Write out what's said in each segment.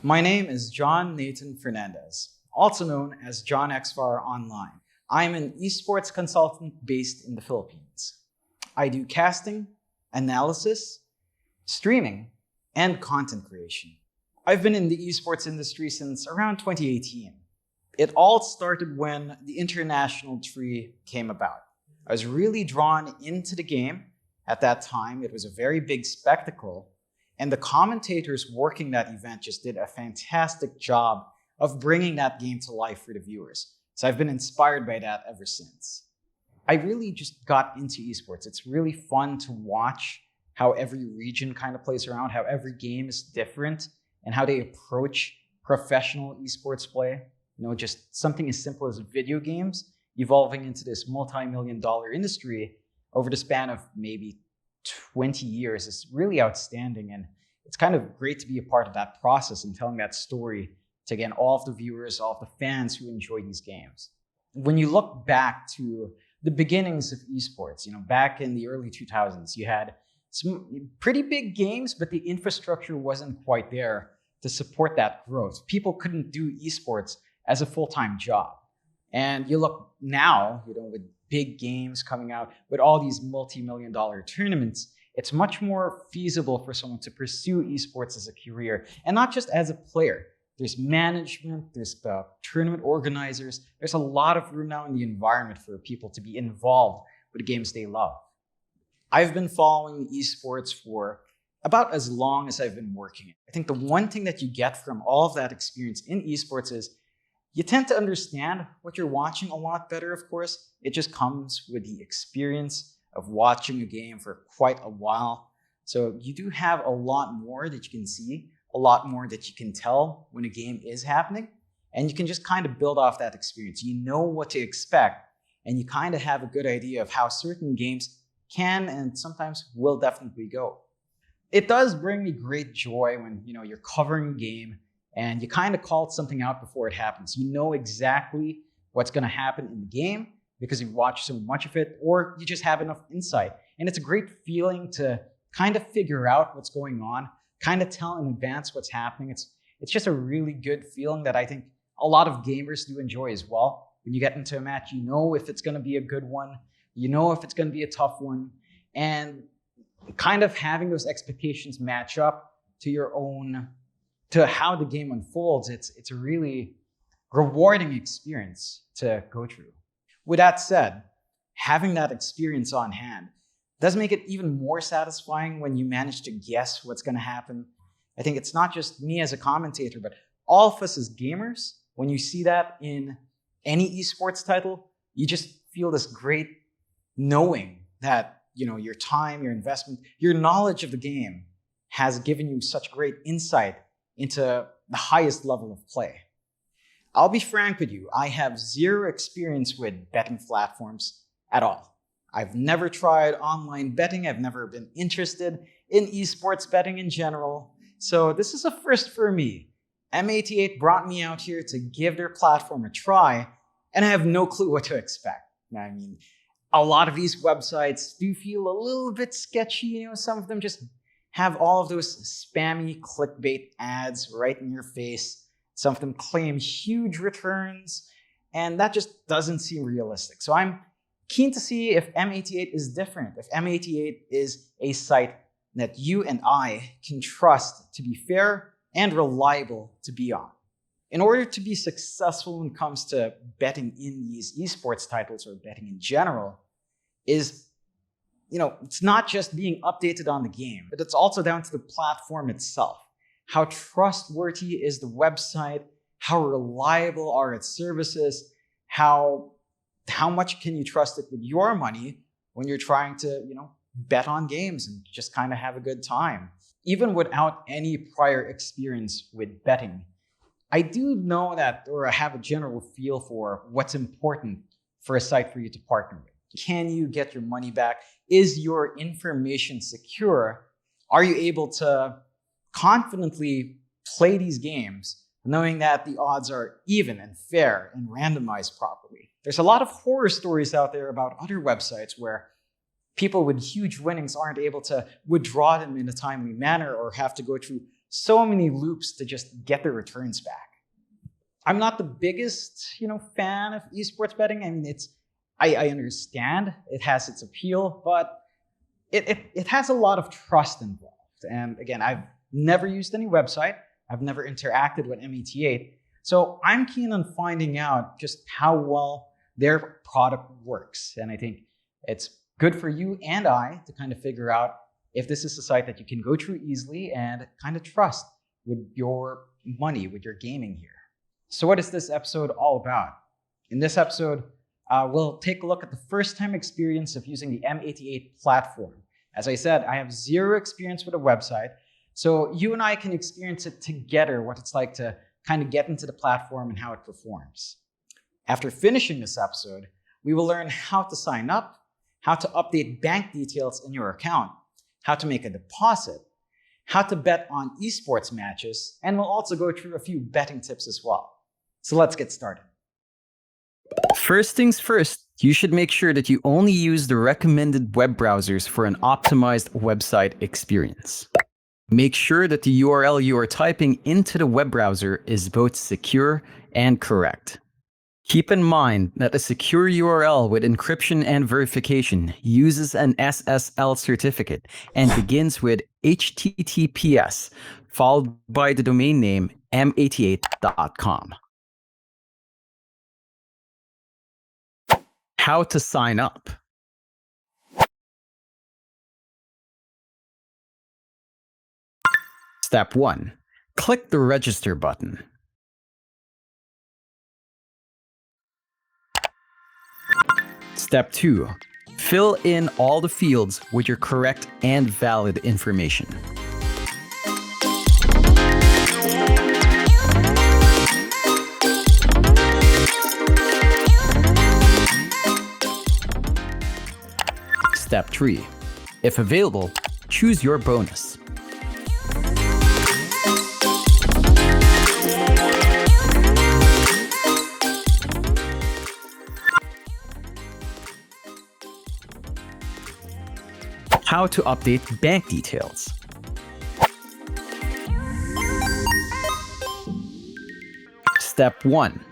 My name is John Nathan Fernandez, also known as John XFAR Online. I'm an esports consultant based in the Philippines. I do casting, analysis, streaming, and content creation. I've been in the esports industry since around 2018. It all started when the international tree came about. I was really drawn into the game at that time. It was a very big spectacle, and the commentators working that event just did a fantastic job of bringing that game to life for the viewers. So I've been inspired by that ever since. I really just got into esports. It's really fun to watch how every region kind of plays around, how every game is different, and how they approach professional esports play. Just something as simple as video games evolving into this multi-million-dollar industry over the span of maybe 20 years is really outstanding. And it's kind of great to be a part of that process and telling that story to, again, all of the viewers, all of the fans who enjoy these games. When you look back to the beginnings of esports, back in the early 2000s, you had some pretty big games, but the infrastructure wasn't quite there to support that growth. People couldn't do esports as a full-time job. And you look now, with big games coming out, with all these multi-million-dollar tournaments, it's much more feasible for someone to pursue esports as a career, and not just as a player. There's management, there's tournament organizers. There's a lot of room now in the environment for people to be involved with the games they love. I've been following esports for about as long as I've been working. I think the one thing that you get from all of that experience in esports is you tend to understand what you're watching a lot better, of course. It just comes with the experience of watching a game for quite a while. So you do have a lot more that you can see, a lot more that you can tell when a game is happening. And you can just kind of build off that experience. You know what to expect, and you kind of have a good idea of how certain games can and sometimes will definitely go. It does bring me great joy when you're covering a game and you kind of called something out before it happens. You know exactly what's going to happen in the game because you've watched so much of it, or you just have enough insight. And it's a great feeling to kind of figure out what's going on, kind of tell in advance what's happening. It's just a really good feeling that I think a lot of gamers do enjoy as well. When you get into a match, you know if it's going to be a good one, you know if it's going to be a tough one, and kind of having those expectations match up to your own, to how the game unfolds, it's a really rewarding experience to go through. With that said, having that experience on hand does make it even more satisfying when you manage to guess what's going to happen. I think it's not just me as a commentator, but all of us as gamers. When you see that in any esports title, you just feel this great knowing that your time, your investment, your knowledge of the game has given you such great insight into the highest level of play. I'll be frank with you, I have zero experience with betting platforms at all. I've never tried online betting. I've never been interested in esports betting in general. So this is a first for me. M88 brought me out here to give their platform a try, and I have no clue what to expect. I mean, a lot of these websites do feel a little bit sketchy. Some of them just have all of those spammy clickbait ads right in your face. Some of them claim huge returns, and that just doesn't seem realistic. So I'm keen to see if M88 is different, if M88 is a site that you and I can trust to be fair and reliable to be on. In order to be successful when it comes to betting in these esports titles or betting in general, it's not just being updated on the game, but it's also down to the platform itself. How trustworthy is the website? How reliable are its services? How much can you trust it with your money when you're trying to, bet on games and just kind of have a good time? Even without any prior experience with betting, I do know that, or I have a general feel for what's important for a site for you to partner with. Can you get your money back? Is your information secure? Are you able to confidently play these games knowing that the odds are even and fair and randomized properly? There's a lot of horror stories out there about other websites where people with huge winnings aren't able to withdraw them in a timely manner or have to go through so many loops to just get the returns back. I'm not the biggest, fan of esports betting. I mean, I understand it has its appeal, but it has a lot of trust involved. And again, I've never used any website. I've never interacted with M88. So I'm keen on finding out just how well their product works. And I think it's good for you and I to kind of figure out if this is a site that you can go through easily and kind of trust with your money, with your gaming here. So what is this episode all about? In this episode, we'll take a look at the first-time experience of using the M88 platform. As I said, I have zero experience with a website, so you and I can experience it together, what it's like to kind of get into the platform and how it performs. After finishing this episode, we will learn how to sign up, how to update bank details in your account, how to make a deposit, how to bet on esports matches, and we'll also go through a few betting tips as well. So let's get started. First things first, you should make sure that you only use the recommended web browsers for an optimized website experience. Make sure that the URL you are typing into the web browser is both secure and correct. Keep in mind that a secure URL with encryption and verification uses an SSL certificate and begins with HTTPS, followed by the domain name m88.com. How to sign up. Step 1. Click the register button. Step 2. Fill in all the fields with your correct and valid information. Step 3. If available, choose your bonus. How to update bank details. Step 1.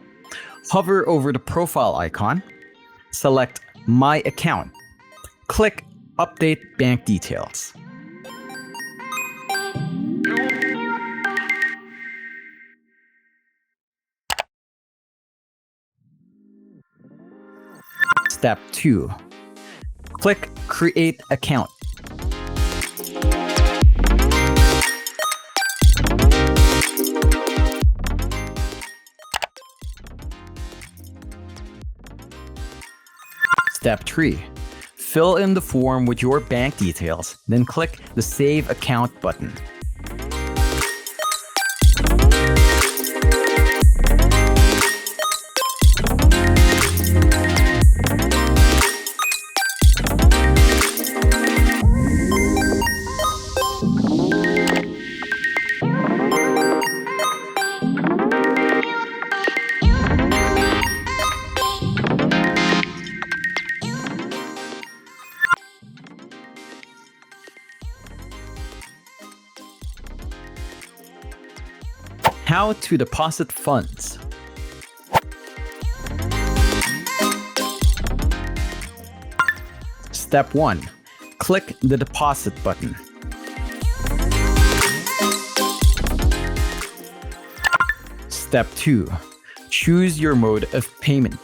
Hover over the profile icon. Select My Account. Click Update Bank Details. Step 2. Click Create Account. Step 3. Fill in the form with your bank details, then click the Save Account button. How to deposit funds. Step 1. Click the deposit button. Step 2. Choose your mode of payment.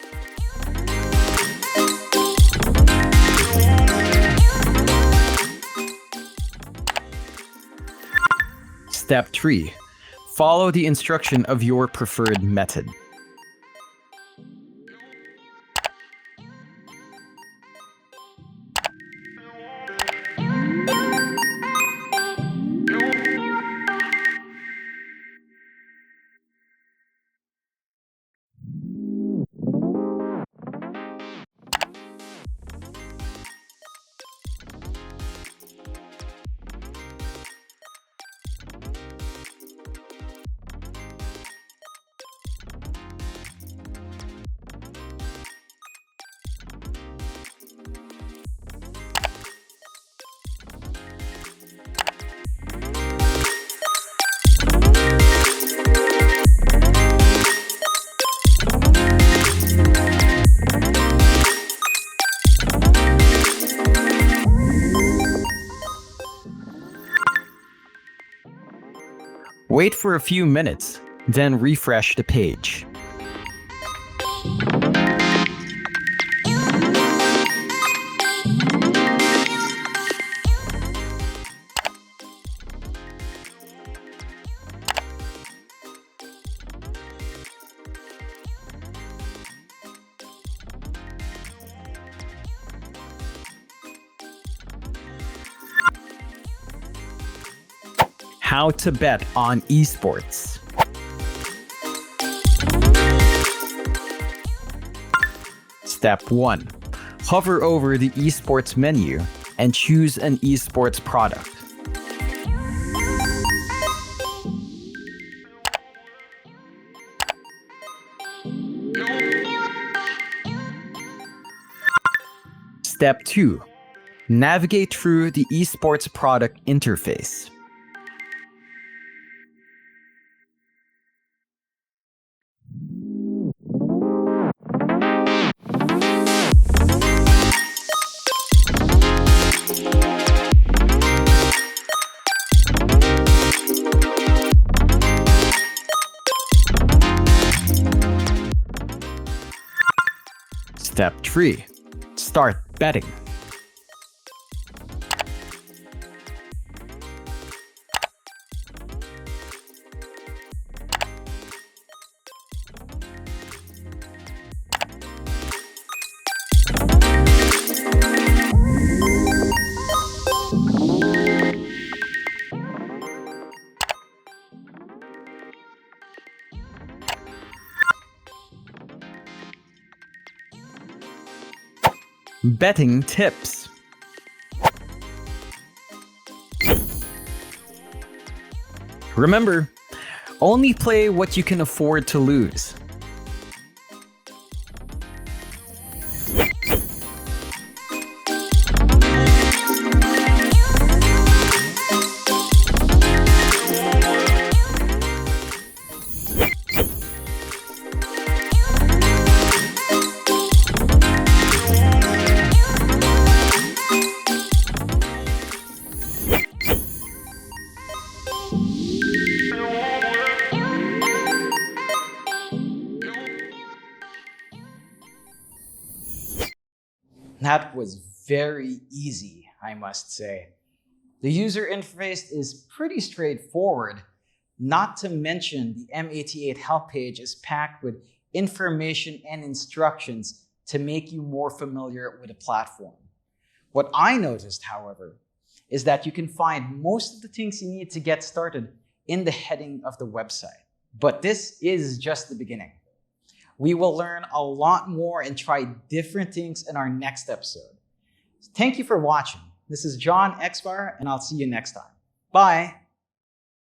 Step 3. Follow the instruction of your preferred method. Wait for a few minutes, then refresh the page. How to bet on esports. Step 1. Hover over the esports menu and choose an esports product. Step 2. Navigate through the esports product interface. Step 3. Start betting. Betting tips. Remember, only play what you can afford to lose. That was very easy, I must say. The user interface is pretty straightforward, not to mention the M88 help page is packed with information and instructions to make you more familiar with the platform. What I noticed, however, is that you can find most of the things you need to get started in the heading of the website. But this is just the beginning. We will learn a lot more and try different things in our next episode. Thank you for watching. This is John Xvar, and I'll see you next time. Bye.